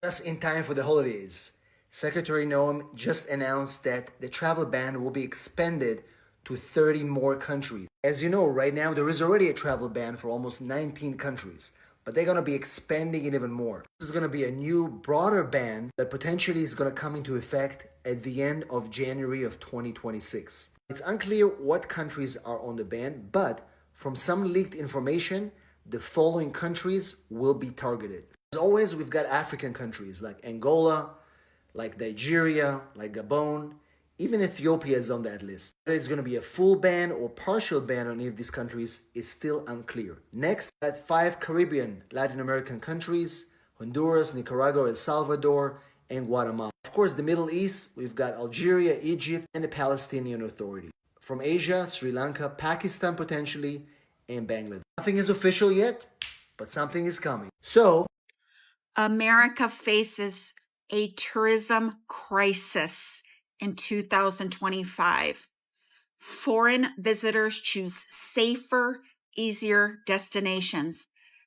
Just in time for the holidays, Secretary Noam just announced that the travel ban will be expanded to 30 more countries. As you know, right now there is already a travel ban for almost 19 countries, but they're going to be expanding it even more. This is going to be a new, broader ban that potentially is going to come into effect at the end of January of 2026. It's unclear what countries are on the ban, but from some leaked information, the following countries will be targeted. As always, we've got African countries like Angola, like Nigeria, like Gabon. Even Ethiopia is on that list. Whether it's going to be a full ban or partial ban on any of these countries is still unclear. Next, at 5 Caribbean, Latin American countries: Honduras, Nicaragua, El Salvador, and Guatemala. Of course, the Middle East, we've got Algeria, Egypt, and the Palestinian Authority. From Asia, Sri Lanka, Pakistan potentially, and Bangladesh. Nothing is official yet, but something is coming. So, America faces a tourism crisis in 2025. Foreign visitors choose safer, easier destinations.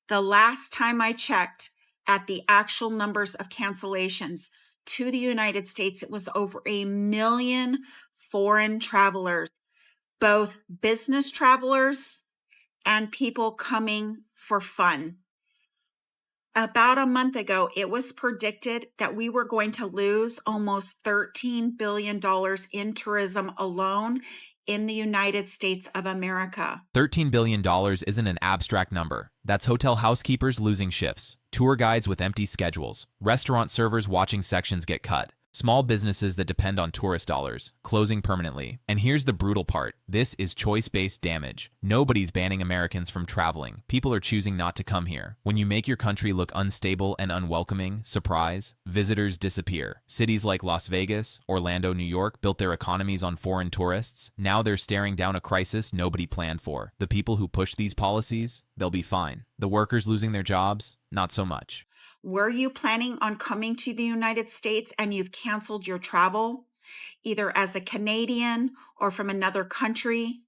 The last time I checked at the actual numbers of cancellations to the United States, it was over 1 million foreign travelers, both business travelers and people coming for fun. About a month ago, it was predicted that we were going to lose almost $13 billion in tourism alone in the United States of America. $13 billion isn't an abstract number. That's hotel housekeepers losing shifts, tour guides with empty schedules, restaurant servers watching sections get cut, small businesses that depend on tourist dollars closing permanently. And here's the brutal part. This is choice-based damage. Nobody's banning Americans from traveling. People are choosing not to come here. When you make your country look unstable and unwelcoming, surprise, visitors disappear. Cities like Las Vegas, Orlando, New York built their economies on foreign tourists. Now they're staring down a crisis nobody planned for. The people who push these policies, they'll be fine. The workers losing their jobs, not so much. Were you planning on coming to the United States and you've canceled your travel, either as a Canadian or from another country?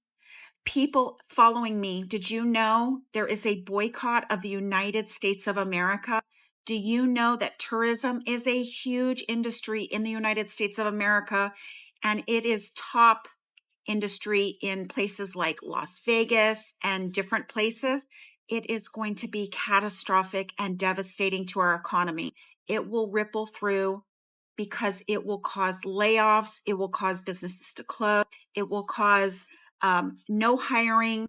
People following me, did you know there is a boycott of the United States of America? Do you know that tourism is a huge industry in the United States of America, and it is top industry in places like Las Vegas and different places? It is going to be catastrophic and devastating to our economy. It will ripple through because it will cause layoffs. It will cause businesses to close. It will cause no hiring.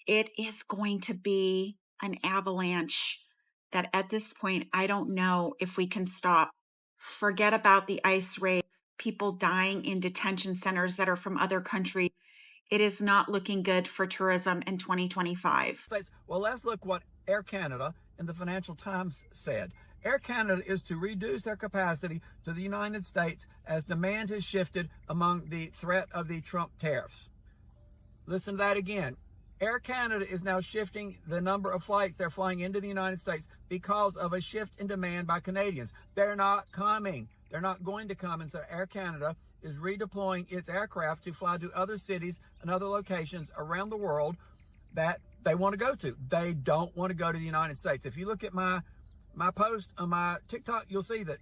It is going to be an avalanche that at this point, I don't know if we can stop. Forget about the ICE raid, people dying in detention centers that are from other countries. It is not looking good for tourism in 2025. Well, let's look what Air Canada in the Financial Times said. Air Canada is to reduce their capacity to the United States as demand has shifted among the threat of the Trump tariffs. Listen to that again. Air Canada is now shifting the number of flights they're flying into the United States because of a shift in demand by Canadians. They're not coming. They're not going to come. And so Air Canada is redeploying its aircraft to fly to other cities and other locations around the world that they want to go to. They don't want to go to the United States. If you look at my post on my TikTok, you'll see that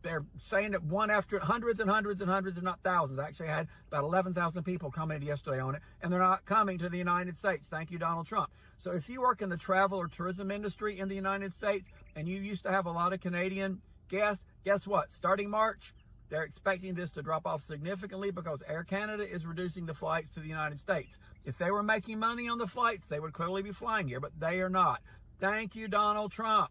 they're saying that one after hundreds and hundreds and hundreds, if not thousands. I actually had about 11,000 people commented yesterday on it, and they're not coming to the United States. Thank you, Donald Trump. So if you work in the travel or tourism industry in the United States and you used to have a lot of Canadian guests, guess what? Starting March, they're expecting this to drop off significantly because Air Canada is reducing the flights to the United States. If they were making money on the flights, they would clearly be flying here, but they are not. Thank you, Donald Trump.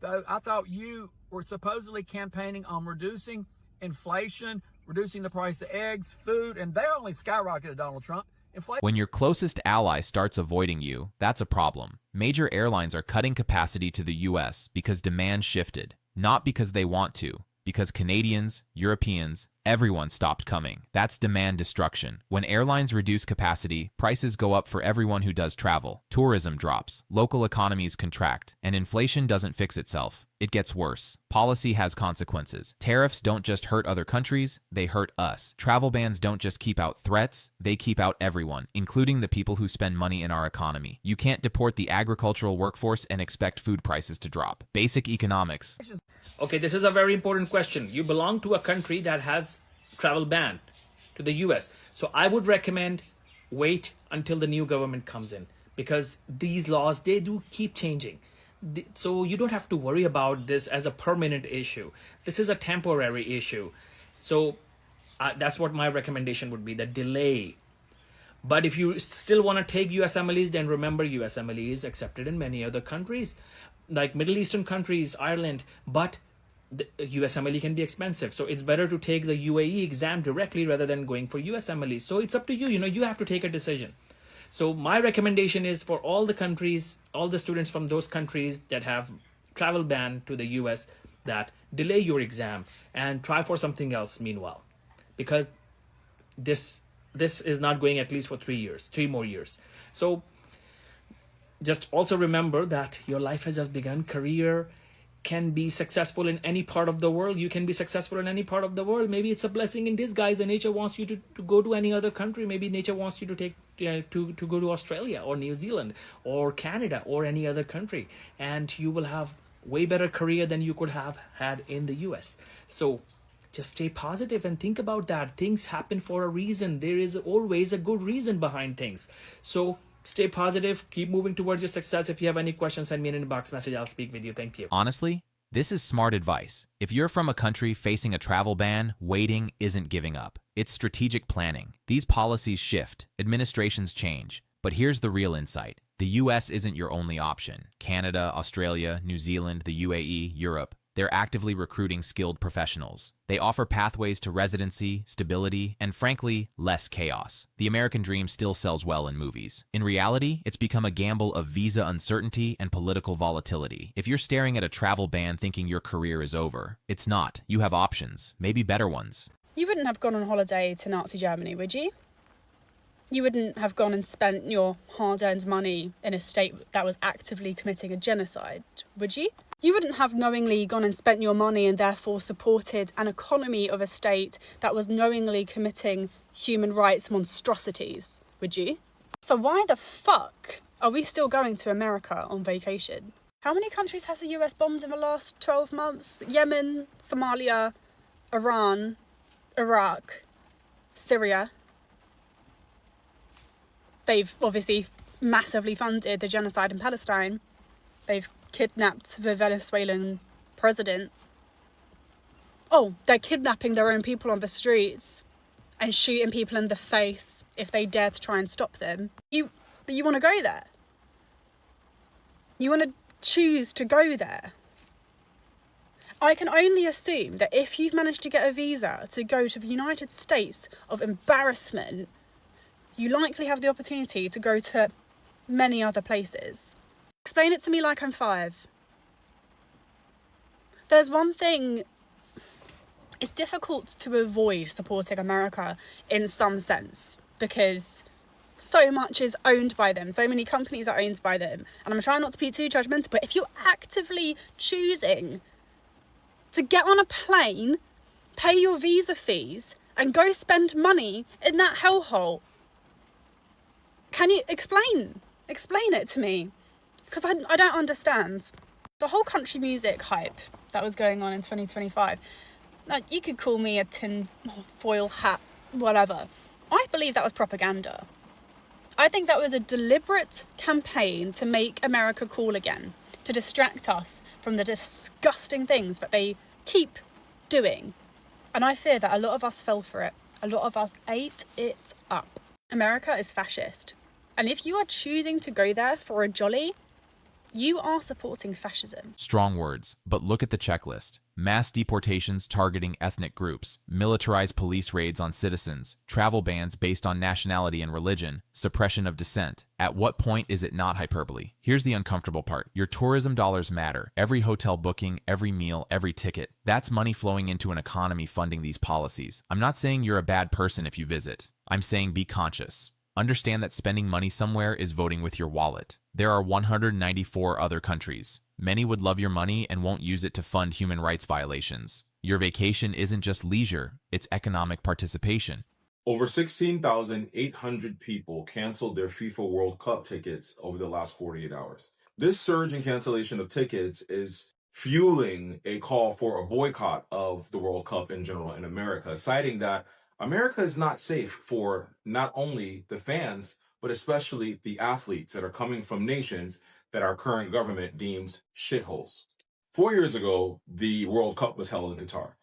I thought you were supposedly campaigning on reducing inflation, reducing the price of eggs, food, and they only skyrocketed, Donald Trump. When your closest ally starts avoiding you, that's a problem. Major airlines are cutting capacity to the U.S. because demand shifted, not because they want to, because Canadians, Europeans, Everyone stopped coming. That's demand destruction. When airlines reduce capacity, prices go up for everyone who does travel. Tourism drops, local economies contract, and inflation doesn't fix itself. It gets worse. Policy has consequences. Tariffs don't just hurt other countries, they hurt us. Travel bans don't just keep out threats, they keep out everyone, including the people who spend money in our economy. You can't deport the agricultural workforce and expect food prices to drop. Basic economics. Okay, this is a very important question. You belong to a country that has travel ban to the US. So I would recommend wait until the new government comes in, because these laws, they do keep changing. So you don't have to worry about this as a permanent issue. This is a temporary issue. So that's what my recommendation would be, the delay. But if you still want to take USMLEs, then remember USMLE is accepted in many other countries, like Middle Eastern countries, Ireland, but the USMLE can be expensive. So it's better to take the UAE exam directly rather than going for USMLE. So it's up to you. You have to take a decision. So my recommendation is for all the countries, all the students from those countries that have travel ban to the US, that delay your exam and try for something else meanwhile, because this is not going at least for 3 more years. So just also remember that your life has just begun. Career can be successful in any part of the world. You can be successful in any part of the world. Maybe it's a blessing in disguise and nature wants you to go to any other country. Maybe nature wants you to take to go to Australia or New Zealand or Canada or any other country, and you will have way better career than you could have had in the US. So just stay positive and think about that. Things happen for a reason. There is always a good reason behind things. So stay positive, keep moving towards your success. If you have any questions, send me an inbox message. I'll speak with you. Thank you. Honestly, this is smart advice. If you're from a country facing a travel ban, waiting isn't giving up. It's strategic planning. These policies shift, administrations change. But here's the real insight. The US isn't your only option. Canada, Australia, New Zealand, the UAE, Europe, they're actively recruiting skilled professionals. They offer pathways to residency, stability, and frankly, less chaos. The American dream still sells well in movies. In reality, it's become a gamble of visa uncertainty and political volatility. If you're staring at a travel ban thinking your career is over, it's not. You have options, maybe better ones. You wouldn't have gone on holiday to Nazi Germany, would you? You wouldn't have gone and spent your hard-earned money in a state that was actively committing a genocide, would you? You wouldn't have knowingly gone and spent your money and therefore supported an economy of a state that was knowingly committing human rights monstrosities, would you? So why the fuck are we still going to America on vacation? How many countries has the US bombed in the last 12 months? Yemen, Somalia, Iran, Iraq, Syria. They've obviously massively funded the genocide in Palestine. They've kidnapped the Venezuelan president. Oh, they're kidnapping their own people on the streets and shooting people in the face if they dare to try and stop them. You want to go there? You want to choose to go there? I can only assume that if you've managed to get a visa to go to the United States of embarrassment, you likely have the opportunity to go to many other places. Explain it to me like I'm 5. There's one thing, it's difficult to avoid supporting America in some sense because so much is owned by them, so many companies are owned by them, and I'm trying not to be too judgmental, but if you're actively choosing to get on a plane, pay your visa fees, and go spend money in that hellhole, can you explain it to me? Because I don't understand. The whole country music hype that was going on in 2025, like, you could call me a tin foil hat, whatever. I believe that was propaganda. I think that was a deliberate campaign to make America cool again, to distract us from the disgusting things that they keep doing. And I fear that a lot of us fell for it. A lot of us ate it up. America is fascist. And if you are choosing to go there for a jolly, You are supporting fascism. Strong words, but look at the checklist. Mass deportations targeting ethnic groups, militarized police raids on citizens, travel bans based on nationality and religion, suppression of dissent. At what point is it not hyperbole? Here's the uncomfortable part. Your tourism dollars matter. Every hotel booking, every meal, every ticket. That's money flowing into an economy funding these policies. I'm not saying you're a bad person if you visit. I'm saying be conscious. Understand that spending money somewhere is voting with your wallet. There are 194 other countries. Many would love your money and won't use it to fund human rights violations. Your vacation isn't just leisure, it's economic participation. Over 16,800 people canceled their FIFA World Cup tickets over the last 48 hours. This surge in cancellation of tickets is fueling a call for a boycott of the World Cup in general in America, citing that America is not safe for not only the fans, but especially the athletes that are coming from nations that our current government deems shitholes. 4 years ago, the World Cup was held in Qatar.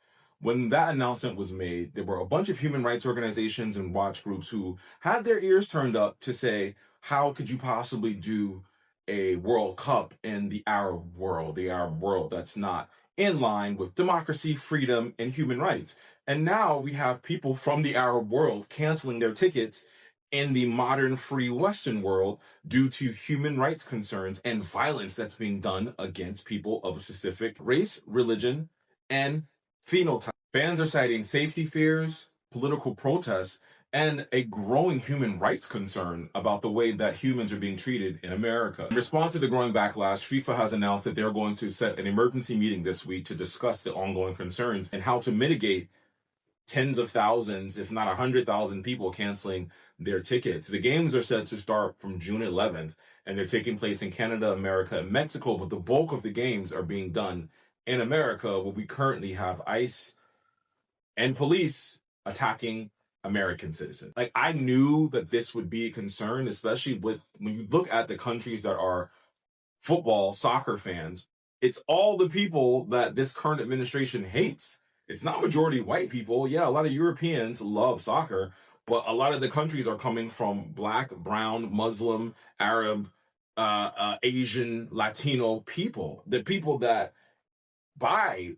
When that announcement was made, there were a bunch of human rights organizations and watch groups who had their ears turned up to say, how could you possibly do a World Cup in the Arab world that's not in line with democracy, freedom, and human rights? And now we have people from the Arab world canceling their tickets in the modern free Western world due to human rights concerns and violence that's being done against people of a specific race, religion, and phenotype. Fans are citing safety fears, political protests, and a growing human rights concern about the way that humans are being treated in America. In response to the growing backlash, FIFA has announced that they're going to set an emergency meeting this week to discuss the ongoing concerns and how to mitigate tens of thousands, if not 100,000 people canceling their tickets. The games are set to start from June 11th, and they're taking place in Canada, America, and Mexico, but the bulk of the games are being done in America, where we currently have ICE and police attacking American citizens. Like, I knew that this would be a concern, especially with when you look at the countries that are football, soccer fans. It's all the people that this current administration hates. It's not majority white people. Yeah, a lot of Europeans love soccer, but a lot of the countries are coming from Black, brown, Muslim, Arab, Asian, Latino people. The people that by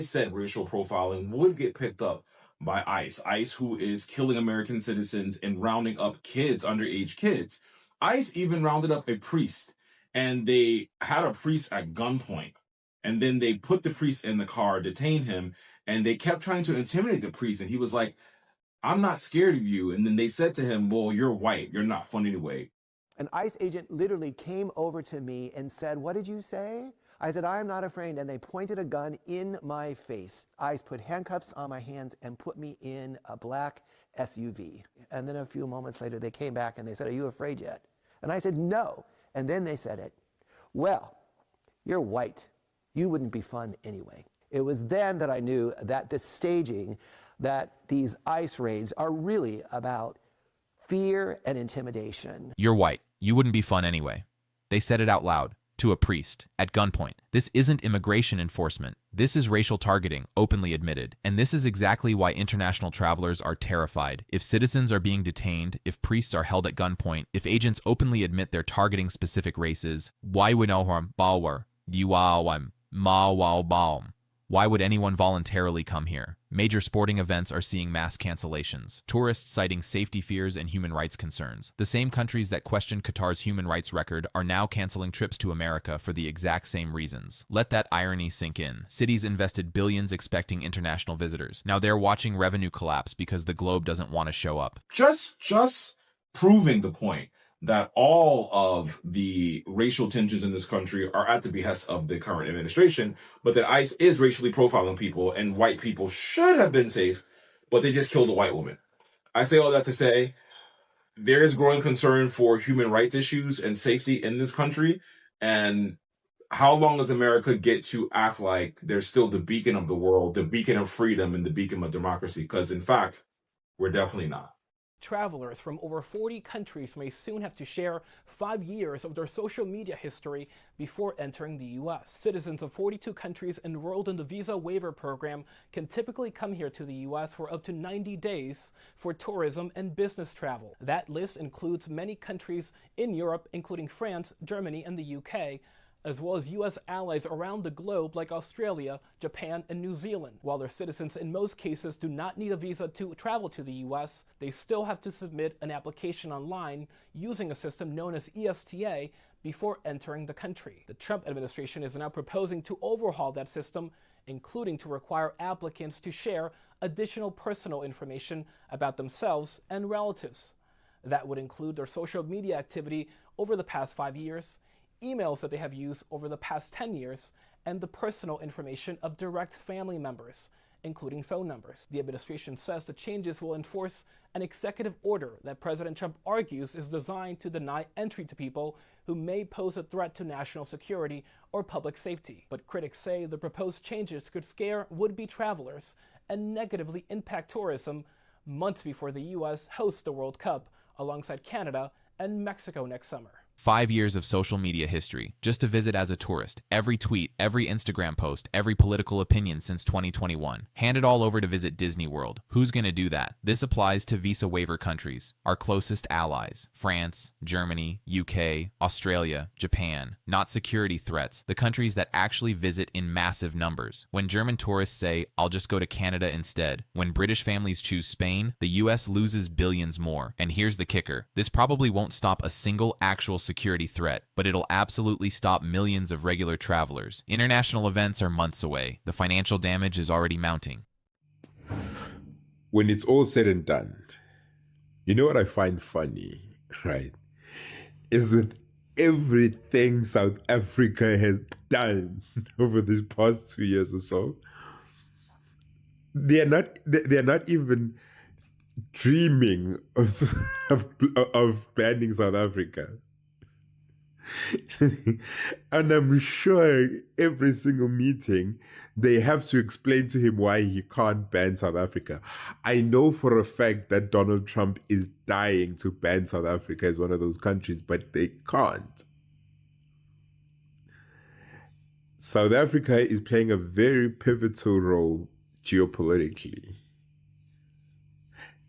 said racial profiling would get picked up by ICE. ICE, who is killing American citizens and rounding up kids, underage kids. ICE even rounded up a priest, and they had a priest at gunpoint. And then they put the priest in the car, detained him, and they kept trying to intimidate the priest. And he was like, I'm not scared of you. And then they said to him, well, you're white. You're not fun anyway. An ICE agent literally came over to me and said, what did you say? I said, I am not afraid. And they pointed a gun in my face. ICE put handcuffs on my hands and put me in a black SUV. And then a few moments later, they came back and they said, are you afraid yet? And I said, no. And then they said it. Well, you're white. You wouldn't be fun anyway. It was then that I knew that this staging, that these ICE raids are really about fear and intimidation. You're white. You wouldn't be fun anyway. They said it out loud to a priest at gunpoint. This isn't immigration enforcement. This is racial targeting, openly admitted. And this is exactly why international travelers are terrified. If citizens are being detained, if priests are held at gunpoint, if agents openly admit they're targeting specific races, why would why would anyone voluntarily come here? Major sporting events are seeing mass cancellations. Tourists citing safety fears and human rights concerns. The same countries that questioned Qatar's human rights record are now canceling trips to America for the exact same reasons. Let that irony sink in. Cities invested billions expecting international visitors. Now they're watching revenue collapse because the globe doesn't want to show up. Just proving the point that all of the racial tensions in this country are at the behest of the current administration, but that ICE is racially profiling people and white people should have been safe, but they just killed a white woman. I say all that to say there is growing concern for human rights issues and safety in this country. And how long does America get to act like they're still the beacon of the world, the beacon of freedom, and the beacon of democracy? Because in fact, we're definitely not. Travelers from over 40 countries may soon have to share 5 years of their social media history before entering the U.S. Citizens of 42 countries enrolled in the visa waiver program can typically come here to the U.S. for up to 90 days for tourism and business travel. That list includes many countries in Europe, including France, Germany, and the UK, as well as U.S. allies around the globe like Australia, Japan, and New Zealand. While their citizens in most cases do not need a visa to travel to the U.S., they still have to submit an application online using a system known as ESTA before entering the country. The Trump administration is now proposing to overhaul that system, including to require applicants to share additional personal information about themselves and relatives. That would include their social media activity over the past 5 years, emails that they have used over the past 10 years, and the personal information of direct family members, including phone numbers. The administration says the changes will enforce an executive order that President Trump argues is designed to deny entry to people who may pose a threat to national security or public safety. But critics say the proposed changes could scare would-be travelers and negatively impact tourism months before the U.S. hosts the World Cup alongside Canada and Mexico next summer. 5 years of social media history, just to visit as a tourist. Every tweet, every Instagram post, every political opinion since 2021. Hand it all over to visit Disney World. Who's gonna do that? This applies to visa waiver countries, our closest allies. France, Germany, UK, Australia, Japan. Not security threats, the countries that actually visit in massive numbers. When German tourists say, I'll just go to Canada instead. When British families choose Spain, the US loses billions more. And here's the kicker. This probably won't stop a single actual security threat, but it'll absolutely stop millions of regular travelers. International events are months away. The financial damage is already mounting. When it's all said and done, you know what I find funny, right? Is with everything South Africa has done over these past 2 years or so, they're not even dreaming of banning South Africa. And I'm sure every single meeting they have to explain to him why he can't ban South Africa. I know for a fact that Donald Trump is dying to ban South Africa as one of those countries, but they can't. South Africa is playing a very pivotal role geopolitically.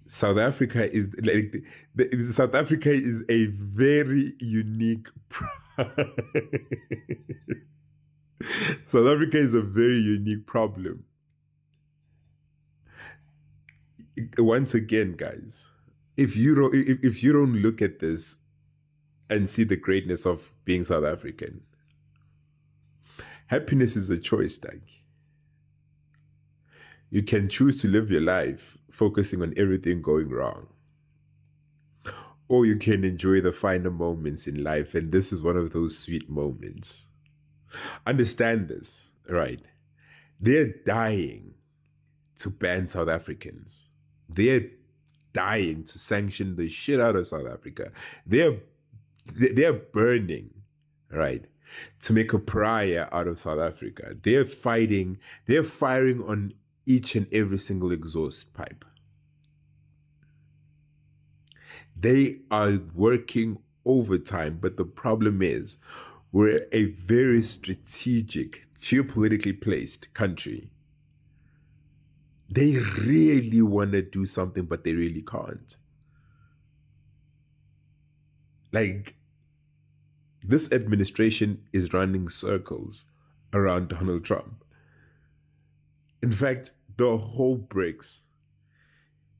South Africa is a very unique South Africa is a very unique problem. Once again, guys, if you don't look at this and see the greatness of being South African, happiness is a choice, Doug. You can choose to live your life focusing on everything going wrong. Or you can enjoy the finer moments in life, and this is one of those sweet moments. Understand this, right? They're dying to ban South Africans. They're dying to sanction the shit out of South Africa. They're burning, right, to make a pariah out of South Africa. They're fighting, they're firing on each and every single exhaust pipe. They are working overtime, but the problem is we're a very strategic, geopolitically placed country. They really want to do something, but they really can't. Like, this administration is running circles around Donald Trump. In fact, the whole BRICS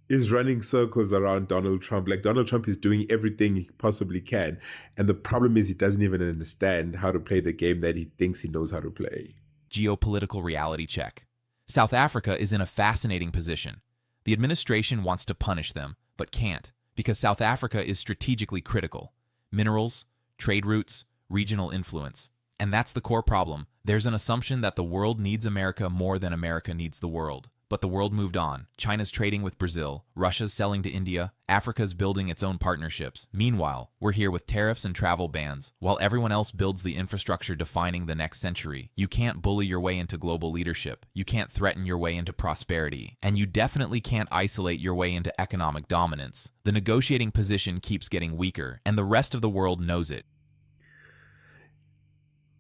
is running circles around Donald Trump. Like, Donald Trump is doing everything he possibly can. And the problem is he doesn't even understand how to play the game that he thinks he knows how to play. Geopolitical reality check. South Africa is in a fascinating position. The administration wants to punish them, but can't, because South Africa is strategically critical. Minerals, trade routes, regional influence. And that's the core problem. There's an assumption that the world needs America more than America needs the world. But the world moved on. China's trading with Brazil, Russia's selling to India, Africa's building its own partnerships. Meanwhile, we're here with tariffs and travel bans, while everyone else builds the infrastructure defining the next century. You can't bully your way into global leadership. You can't threaten your way into prosperity. And you definitely can't isolate your way into economic dominance. The negotiating position keeps getting weaker, and the rest of the world knows it.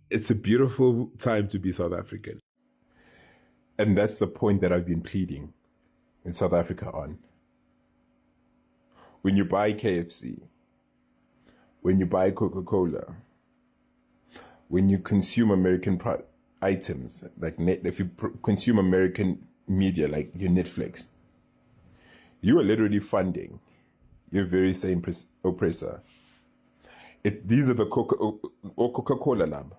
It's a beautiful time to be South African. And that's the point that I've been pleading in South Africa on. When you buy KFC, when you buy Coca-Cola, when you consume American items, like if you consume American media, like your Netflix, you are literally funding your very same oppressor. These are the Coca-Cola lab.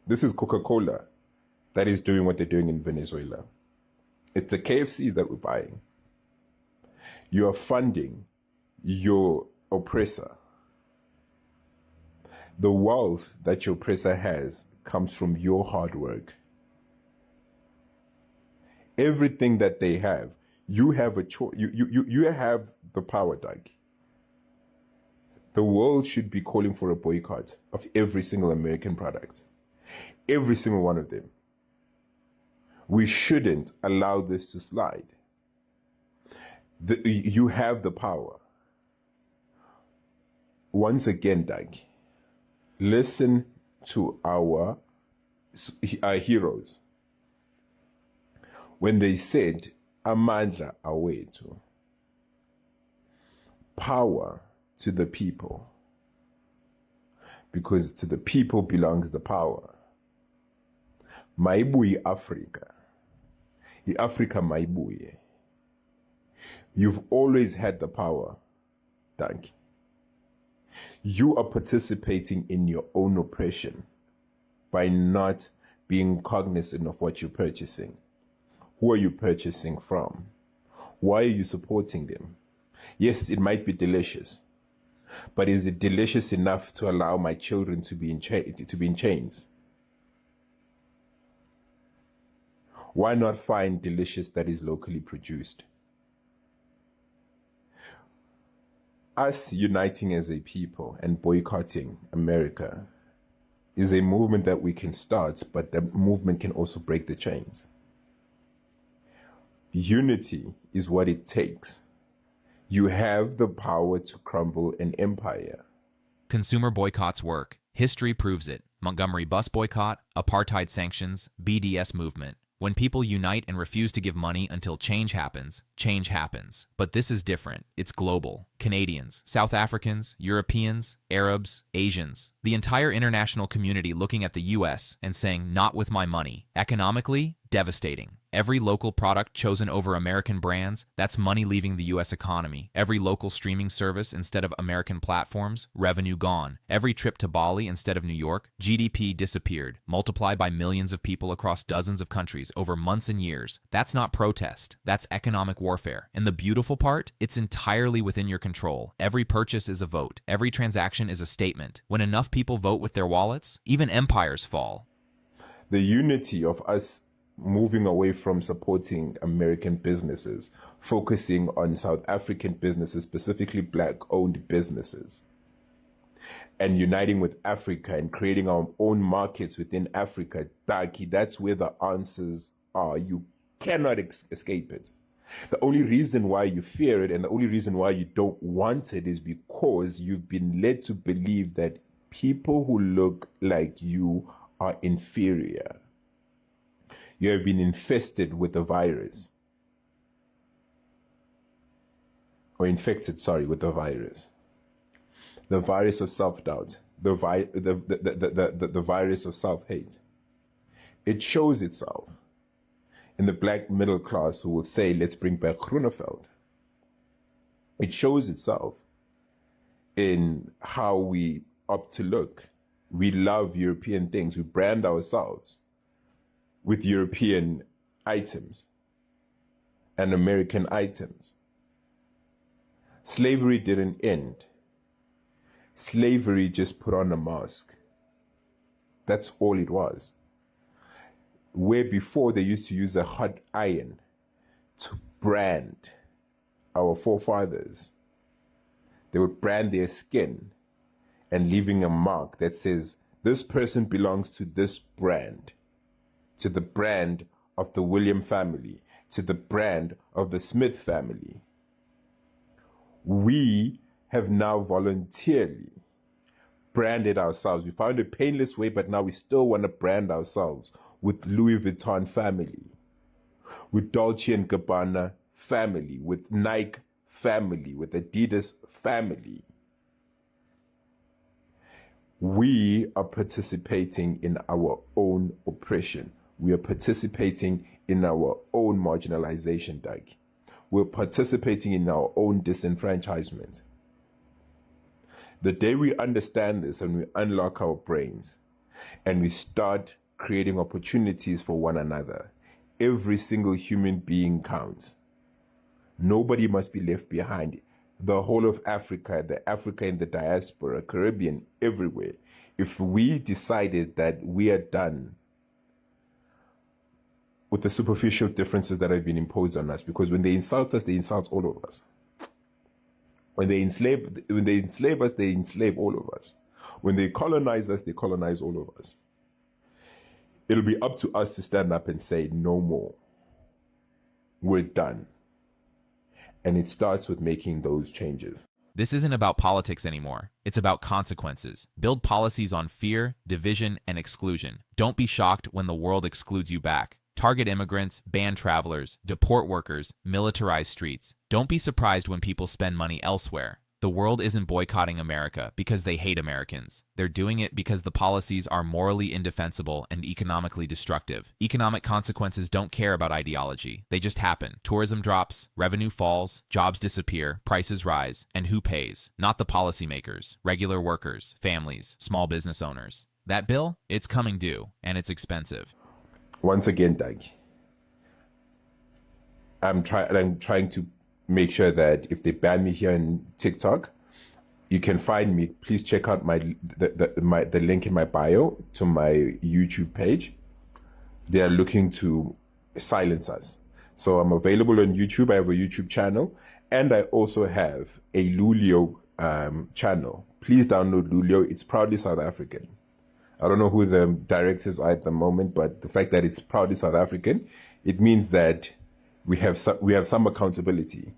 This is Coca-Cola that is doing what they're doing in Venezuela. It's the KFCs that we're buying. You are funding your oppressor. The wealth that your oppressor has comes from your hard work. Everything that they have, you have a choice. You have the power, Doug. The world should be calling for a boycott of every single American product. Every single one of them. We shouldn't allow this to slide. You have the power. Once again, Doug, listen to our heroes when they said, amandla awethu, power to the people, because to the people belongs the power. Maibuye Africa. Africa maibuye. You've always had the power, Doug. You are participating in your own oppression by not being cognizant of what you're purchasing. Who are you purchasing from? Why are you supporting them? Yes, it might be delicious, but is it delicious enough to allow my children to be in chains? Why not find delicious that is locally produced? Us uniting as a people and boycotting America is a movement that we can start, but the movement can also break the chains. Unity is what it takes. You have the power to crumble an empire. Consumer boycotts work. History proves it. Montgomery bus boycott, apartheid sanctions, BDS movement. When people unite and refuse to give money until change happens, change happens. But this is different. It's global. Canadians, South Africans, Europeans, Arabs, Asians. The entire international community looking at the US and saying, not with my money. Economically, devastating. Every local product chosen over American brands, that's money leaving the US economy. Every local streaming service instead of American platforms, revenue gone. Every trip to Bali instead of New York, GDP disappeared, multiplied by millions of people across dozens of countries over months and years. That's not protest, that's economic warfare. And the beautiful part, it's entirely within your control. Every purchase is a vote. Every transaction is a statement. When enough people vote with their wallets, even empires fall. The unity of us moving away from supporting American businesses, focusing on South African businesses, specifically Black-owned businesses, and uniting with Africa and creating our own markets within Africa, Daki, that's where the answers are. You cannot escape it. The only reason why you fear it and the only reason why you don't want it is because you've been led to believe that people who look like you are inferior. You have been infested with the virus. Or infected, with the virus. The virus of self-doubt. The virus of self-hate. It shows itself in the black middle class who will say, let's bring back Groeneveld. It shows itself in how we opt to look. We love European things. We brand ourselves with European items and American items. Slavery didn't end. Slavery just put on a mask. That's all it was. Where before they used to use a hot iron to brand our forefathers. They would brand their skin and leaving a mark that says, this person belongs to this brand. To the brand of the William family, to the brand of the Smith family. We have now voluntarily branded ourselves. We found a painless way, but now we still want to brand ourselves with Louis Vuitton family, with Dolce & Gabbana family, with Nike family, with Adidas family. We are participating in our own oppression. We are participating in our own marginalization, Doug. We're participating in our own disenfranchisement. The day we understand this and we unlock our brains and we start creating opportunities for one another, every single human being counts. Nobody must be left behind. The whole of Africa, the Africa in the diaspora, Caribbean, everywhere. If we decided that we are done with the superficial differences that have been imposed on us, because when they insult us, they insult all of us. When they enslave us, they enslave all of us. When they colonize us, they colonize all of us. It'll be up to us to stand up and say, no more. We're done. And it starts with making those changes. This isn't about politics anymore. It's about consequences. Build policies on fear, division, and exclusion. Don't be shocked when the world excludes you back. Target immigrants, ban travelers, deport workers, militarize streets. Don't be surprised when people spend money elsewhere. The world isn't boycotting America because they hate Americans. They're doing it because the policies are morally indefensible and economically destructive. Economic consequences don't care about ideology. They just happen. Tourism drops, revenue falls, jobs disappear, prices rise, and who pays? Not the policymakers, regular workers, families, small business owners. That bill, it's coming due, and it's expensive. Once again, Doug, I'm trying to make sure that if they ban me here on TikTok, you can find me. Please check out the link in my bio to my YouTube page. They are looking to silence us. So I'm available on YouTube. I have a YouTube channel, and I also have a Lulio channel. Please download Lulio. It's proudly South African. I don't know who the directors are at the moment, but the fact that it's proudly South African, it means that we have some accountability.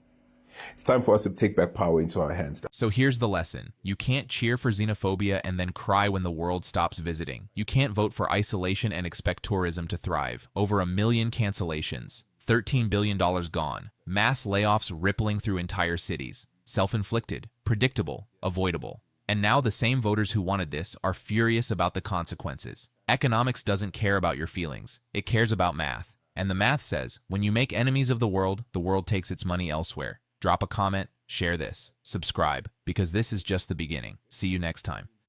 It's time for us to take back power into our hands. So here's the lesson. You can't cheer for xenophobia and then cry when the world stops visiting. You can't vote for isolation and expect tourism to thrive. Over 1 million cancellations, $13 billion gone, mass layoffs rippling through entire cities. Self-inflicted, predictable, avoidable. And now the same voters who wanted this are furious about the consequences. Economics doesn't care about your feelings. It cares about math. And the math says, when you make enemies of the world takes its money elsewhere. Drop a comment, share this, subscribe, because this is just the beginning. See you next time.